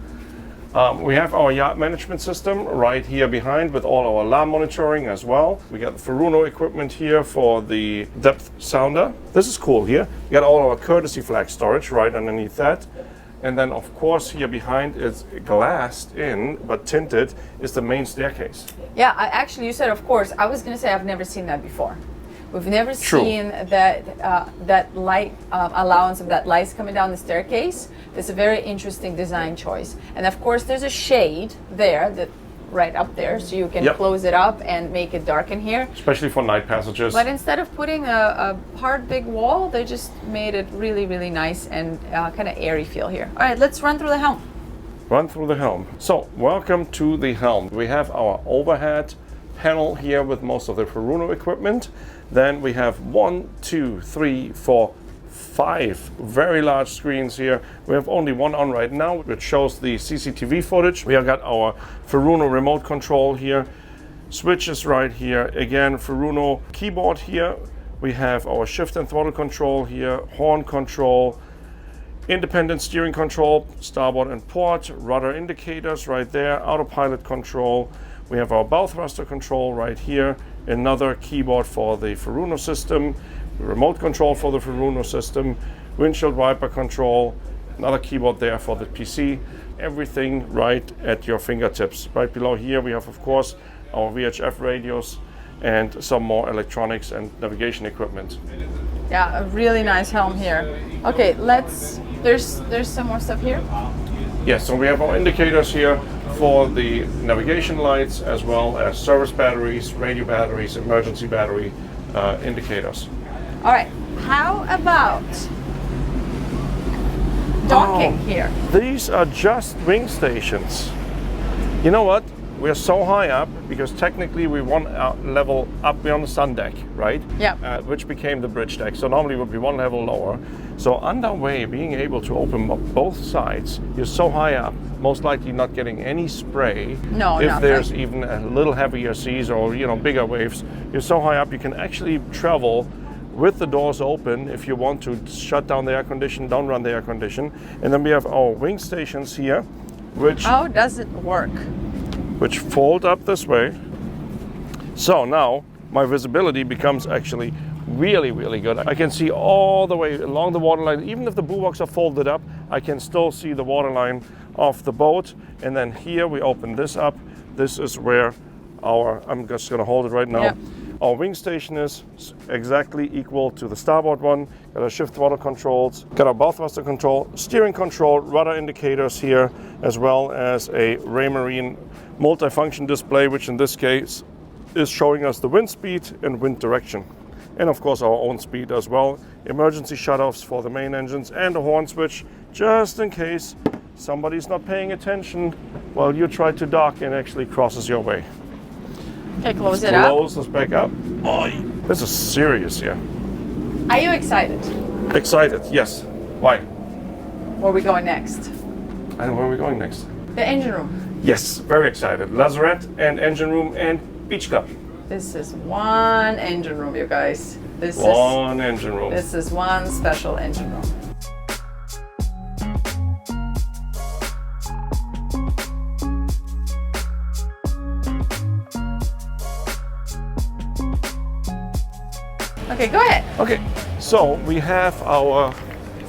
We have our yacht management system right here behind with all our alarm monitoring as well. We got the Furuno equipment here for the depth sounder. This is cool here. We got all our courtesy flag storage right underneath that. And then of course here behind is glassed in but tinted is the main staircase. Yeah, you said of course. I was gonna say I've never seen that before. We've never True. seen that light allowance of that lights coming down the staircase. It's a very interesting design choice. And of course, there's a shade there that right up there, so you can Yep. close it up and make it dark in here. Especially for night passages. But instead of putting a hard big wall, they just made it really, really nice and kind of airy feel here. All right, let's run through the helm. Run through the helm. So welcome to the helm. We have our overhead panel here with most of the Furuno equipment. Then we have 1, 2, 3, 4, 5 very large screens here. We have only one on right now, which shows the CCTV footage. We have got our Furuno remote control here, switches right here. Again, Furuno keyboard here. We have our shift and throttle control here, horn control, independent steering control, starboard and port, rudder indicators right there, autopilot control. We have our bow thruster control right here, another keyboard for the Furuno system, remote control for the Furuno system, windshield wiper control, another keyboard there for the PC, everything right at your fingertips. Right below here we have of course our VHF radios and some more electronics and navigation equipment. Yeah, a really nice helm here. Okay, there's some more stuff here. Yes, so we have our indicators here for the navigation lights as well as service batteries, radio batteries, emergency battery indicators. All right, how about docking here? These are just wing stations. You know what? We're so high up because technically we one level up beyond the sun deck, right? Yeah. Which became the bridge deck. So normally it would be one level lower. So underway, being able to open up both sides, you're so high up, most likely not getting any spray. No, if nothing. there's even a little heavier seas or bigger waves, you're so high up you can actually travel with the doors open if you want to shut down the air condition, don't run the air condition. And then we have our wing stations here, which How does it work? fold up this way. So now my visibility becomes actually really, really good. I can see all the way along the waterline. Even if the bulwarks are folded up, I can still see the waterline of the boat. And then here we open this up. This is where I'm just gonna hold it right now. Yeah. Our wing station is exactly equal to the starboard one. Got our shift throttle controls, got our bow thruster control, steering control, rudder indicators here, as well as a Raymarine multifunction display, which in this case is showing us the wind speed and wind direction. And of course our own speed as well. Emergency shutoffs for the main engines and a horn switch, just in case somebody's not paying attention while you try to dock and actually crosses your way. Okay, close it up. Close this back up. Oh, this is serious here. Are you excited? Excited, yes. Why? Where are we going next? And where are we going next? The engine room. Yes, very excited. Lazarette and engine room and beach club. This is one engine room, you guys. One engine room. This is one special engine room. Okay, go ahead. Okay, so we have our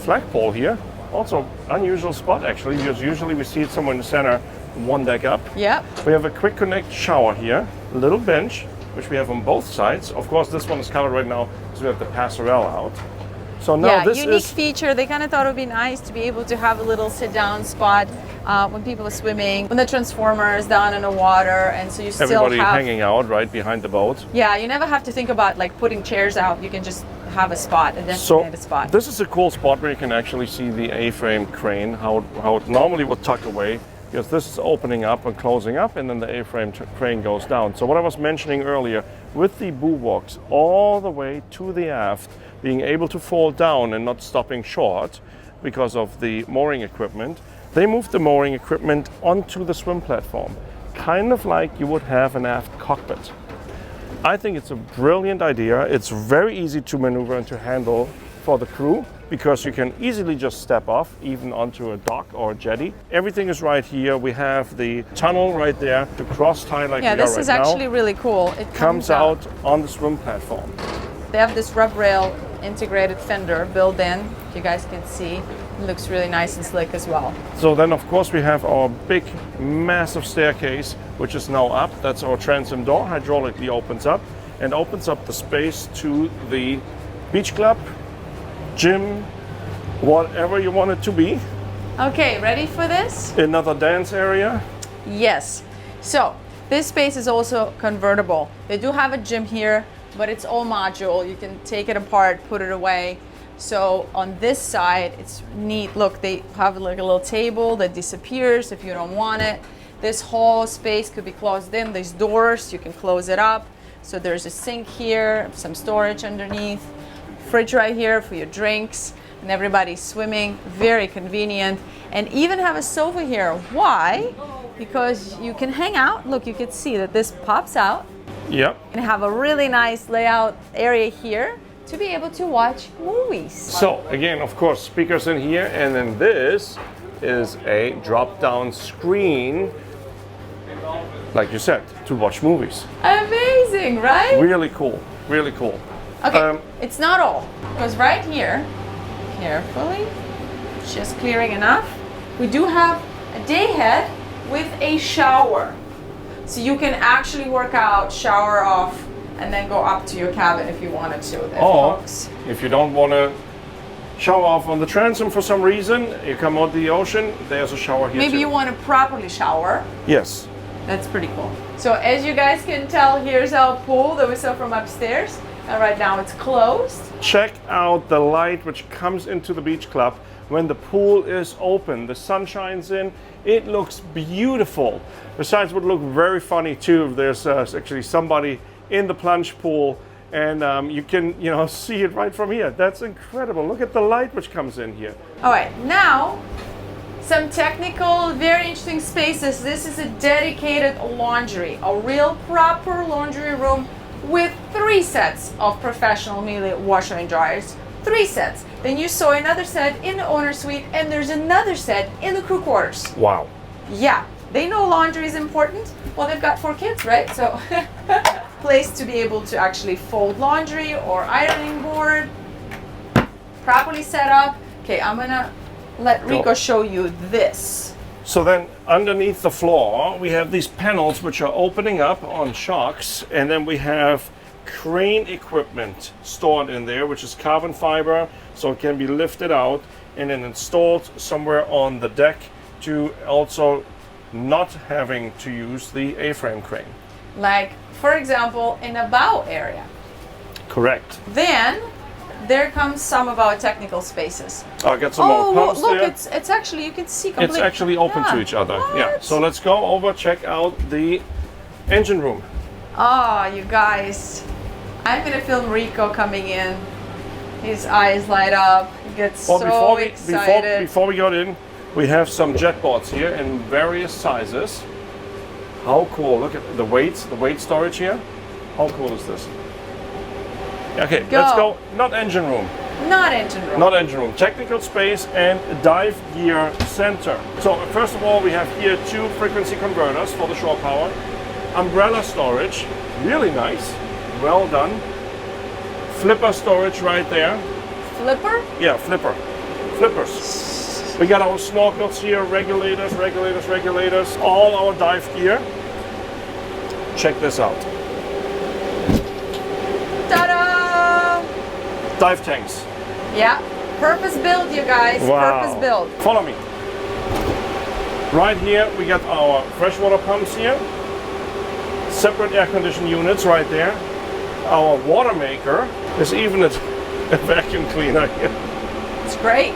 flagpole here. Also unusual spot actually, because usually we see it somewhere in the center, one deck up. Yep. We have a quick connect shower here, a little bench, which we have on both sides. Of course, this one is covered right now because we have the passerelle out. So now Yeah, this unique is feature. They kind of thought it would be nice to be able to have a little sit-down spot when people are swimming, when the transformer is down in the water, and so you still everybody have. hanging out right behind the boat. Yeah, you never have to think about like putting chairs out. You can just have a spot, a So designated spot. this is a cool spot where you can actually see the A-frame crane, how it normally would tuck away, because this is opening up and closing up, and then the A-frame crane goes down. So what I was mentioning earlier, with the boowarks all the way to the aft, being able to fall down and not stopping short because of the mooring equipment, they moved the mooring equipment onto the swim platform, kind of like you would have an aft cockpit. I think it's a brilliant idea. It's very easy to maneuver and to handle for the crew because you can easily just step off even onto a dock or a jetty. Everything is right here. We have the tunnel right there to cross tie like Yeah, we are this right is now. actually really cool. It Comes out on the swim platform. They have this rub rail integrated fender built in. You guys can see. It looks really nice and slick as well. So then of course we have our big massive staircase, which is now up. That's our transom door, hydraulically opens up and opens up the space to the beach club, gym, whatever you want it to be. Okay, ready for this? Another dance area. Yes. So this space is also convertible. They do have a gym here, but it's all module. You can take it apart, put it away. So on this side, it's neat. Look, they have like a little table that disappears if you don't want it. This whole space could be closed in. There's doors, you can close it up. So there's a sink here, some storage underneath, fridge right here for your drinks, and everybody's swimming. Very convenient. And even have a sofa here. Why? Because you can hang out. Look, you can see that this pops out. Yep. And have a really nice layout area here to be able to watch movies. So again, of course, speakers in here, and then this is a drop-down screen, like you said, to watch movies. Amazing, right? Really cool, really cool. Okay, it's not all, because right here, carefully, just clearing enough, we do have a day head with a shower. So you can actually work out, shower off, and then go up to your cabin if you wanted to. Or if you don't want to shower off on the transom for some reason, you come out the ocean, there's a shower here Maybe too. you want to properly shower. Yes. That's pretty cool. So as you guys can tell, here's our pool that we saw from upstairs. And right now it's closed. Check out the light which comes into the beach club when the pool is open. The sun shines in. It looks beautiful. Besides, it would look very funny too if there's actually somebody in the plunge pool and you can, see it right from here. That's incredible. Look at the light which comes in here. All right, now some technical, very interesting spaces. This is a dedicated laundry, a real proper laundry room with 3 sets of professional Miele washer and dryers. 3 sets. Then you saw another set in the owner suite, and there's another set in the crew quarters. Wow. Yeah, they know laundry is important. Well, they've got 4 kids, right? So, place to be able to actually fold laundry or ironing board, properly set up. Okay, I'm gonna let Rico show you this. So then underneath the floor, we have these panels which are opening up on shocks, and then we have crane equipment stored in there, which is carbon fiber, so it can be lifted out and then installed somewhere on the deck to also not having to use the A-frame crane. Like, for example, in a bow area. Correct. Then there comes some of our technical spaces. I'll get some more pumps look, there. it's actually, you can see completely. It's actually open to each other. Yeah. What? So let's go over, check out the engine room. Oh, you guys. I'm gonna film Rico coming in. His eyes light up. He gets so excited. Before we go in, we have some jet boards here in various sizes. How cool. Look at the weights, the weight storage here. How cool is this? Okay, let's go. Not engine room. Not engine room. Not engine room. Technical space and dive gear center. So first of all, we have here 2 frequency converters for the shore power. Umbrella storage, really nice. Well done. Flipper storage right there. Flipper? Yeah, flippers. We got our snorkels here, regulators, all our dive gear. Check this out. Ta-da! Dive tanks. Yeah, purpose built, you guys. Wow. Purpose built. Follow me. Right here, we got our freshwater pumps here. Separate air conditioning units right there. Our water maker. There's even a vacuum cleaner here. It's great.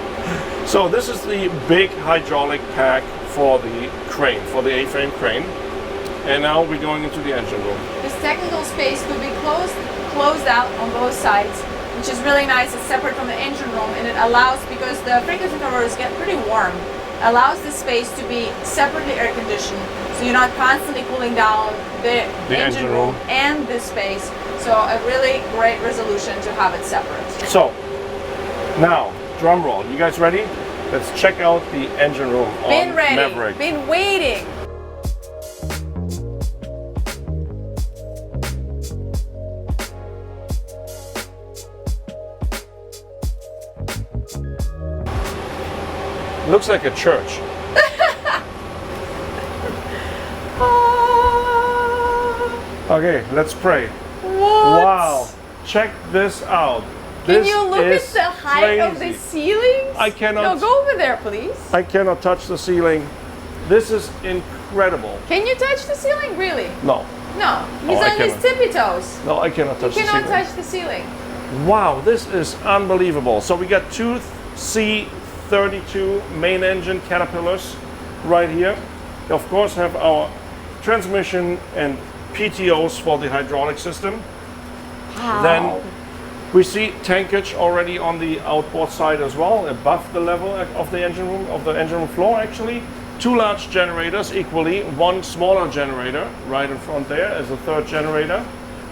So this is the big hydraulic pack for the crane, for the A-frame crane. And now we're going into the engine room. This technical space could be closed out on both sides, which is really nice. It's separate from the engine room, and it allows, because the frequency converters get pretty warm, allows this space to be separately air conditioned, so you're not constantly cooling down the engine room and this space. So a really great resolution to have it separate. So now, drum roll. You guys ready? Let's check out the engine room on Been ready. Maverick. Been waiting. Looks like a church. Okay, let's pray. What? Wow, check this out. Can This you look at is the height of the crazy. ceilings? I cannot. No, go over there, please. I cannot touch the ceiling. This is incredible. Can you touch the ceiling? Really? No, No. He's I on his cannot. tippy toes. no, I cannot touch You the cannot ceiling. touch the ceiling. Wow, this is unbelievable. So we got 2 C32 main engine Caterpillars right here. They of course have our transmission and PTOs for the hydraulic system. Wow. Then we see tankage already on the outboard side as well, above the level of the engine room, floor actually. 2 large generators equally, 1 smaller generator right in front there as a 3rd generator.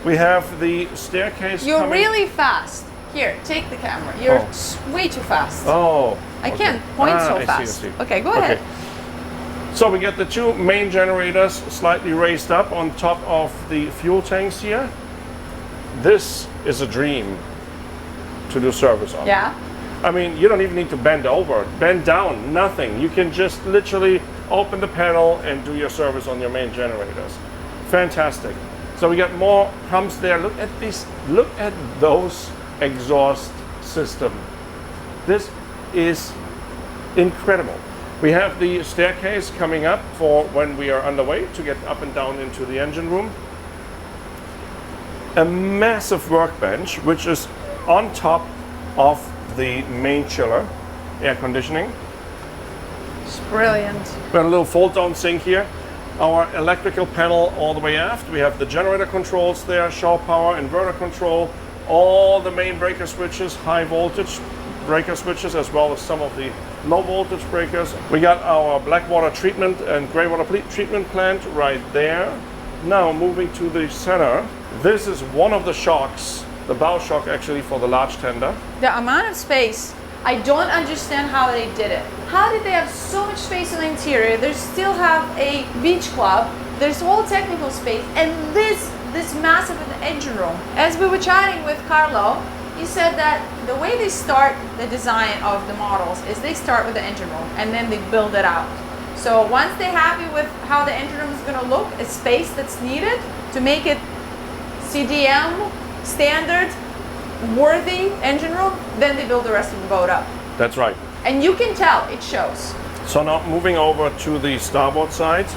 We have the staircase You're coming. really fast. Here, take the camera. You're way too fast. Oh. I okay. can't point so I see, fast. I see. Okay, go ahead. So we get the 2 main generators slightly raised up on top of the fuel tanks here. This is a dream to do service on. Yeah. I mean, you don't even need to bend over, bend down, nothing. You can just literally open the panel and do your service on your main generators. Fantastic. So we got more pumps there. Look at this, look at those exhaust system. This is incredible. We have the staircase coming up for when we are underway to get up and down into the engine room. A massive workbench, which is on top of the main chiller, air conditioning. It's brilliant. We have a little fold-down sink here. Our electrical panel all the way aft. We have the generator controls there, shore power, inverter control, all the main breaker switches, high voltage breaker switches, as well as some of the low voltage breakers. We got our black water treatment and gray water treatment plant right there. Now moving to the center. This is one of the shocks, the bow shock actually for the large tender. The amount of space, I don't understand how they did it. How did they have so much space in the interior? They still have a beach club. There's whole technical space, and this massive engine room. As we were chatting with Carlo, he said that the way they start the design of the models is they start with the engine room and then they build it out. So once they're happy with how the engine room is going to look, a space that's needed to make it CDM standard, worthy engine room, then they build the rest of the boat up. That's right. And you can tell, it shows. So now moving over to the starboard side,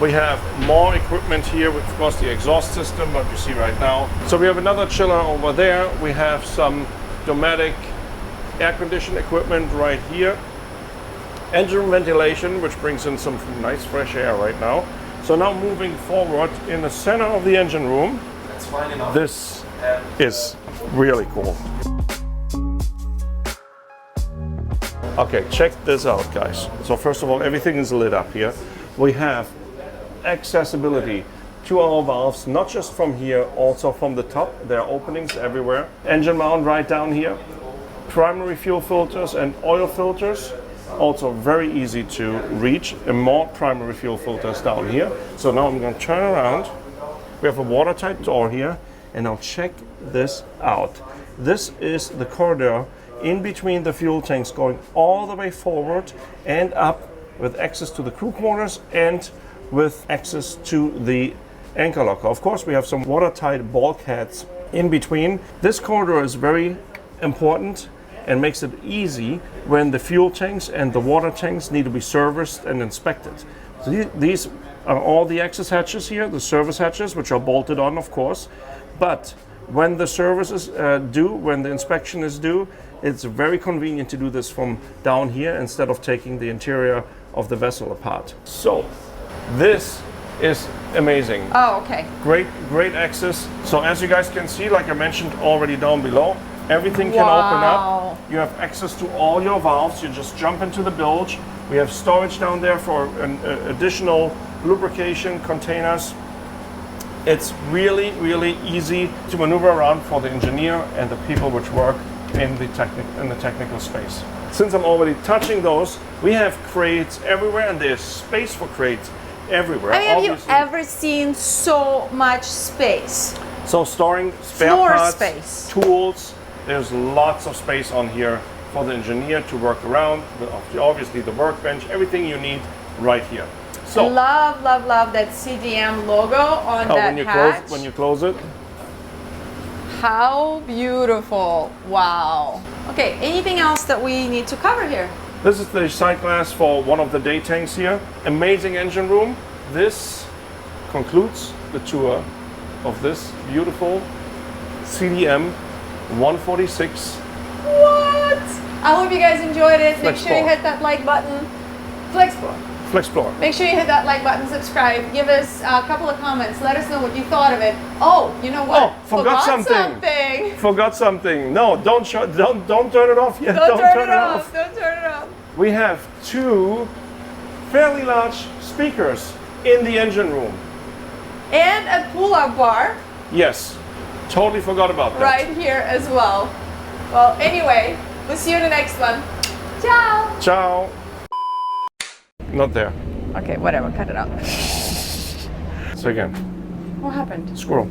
we have more equipment here with, of course, the exhaust system, what you see right now. So we have another chiller over there. We have some Dometic air conditioning equipment right here. Engine room ventilation, which brings in some nice fresh air right now. So now moving forward in the center of the engine room, That's fine enough. this is really cool. Okay, check this out, guys. So first of all, everything is lit up here. We have accessibility to our valves, not just from here, also from the top. There are openings everywhere. Engine mount right down here. Primary fuel filters and oil filters, also very easy to reach. And more primary fuel filters down here. So now I'm going to turn around. We have a watertight door here, and now check this out. This is the corridor in between the fuel tanks, going all the way forward and up, with access to the crew quarters and with access to the anchor locker. Of course, we have some watertight bulkheads in between. This corridor is very important and makes it easy when the fuel tanks and the water tanks need to be serviced and inspected. So these are all the access hatches here, the service hatches, which are bolted on, of course. But when the service is due, when the inspection is due, it's very convenient to do this from down here instead of taking the interior of the vessel apart. So this is amazing. Oh, okay. Great access. So as you guys can see, like I mentioned already down below, everything can open Wow. up. You have access to all your valves. You just jump into the bilge. We have storage down there for an additional lubrication containers. It's really, really easy to maneuver around for the engineer and the people which work in the technical space. Since I'm already touching those, we have crates everywhere, and there's space for crates everywhere. I mean, have you obviously. ever seen so much space? So storing spare Floor parts, space. tools, there's lots of space on here for the engineer to work around. Obviously the workbench, everything you need right here. So Love, love, love that CDM logo on that hatch. when you close it, How beautiful. Wow. Okay, anything else that we need to cover here? this is the sight glass for one of the day tanks here. Amazing engine room. This concludes the tour of this beautiful CDM 146. What? I hope you guys enjoyed it. Make sure you Flexplore. hit that like button. Flexplore. Flexplore. Make sure you hit that like button, subscribe, give us a couple of comments, let us know what you thought of it. Oh, you know what? Oh, forgot something. Forgot something. No, don't turn it off yet. Don't turn it off. Don't turn it off. We have two fairly large speakers in the engine room. And a pull-out bar Yes, totally forgot about that. right here as well. Well, anyway, we'll see you in the next one. Ciao. Ciao. Not there. Okay, whatever, cut it out. So again, What happened? squirrel.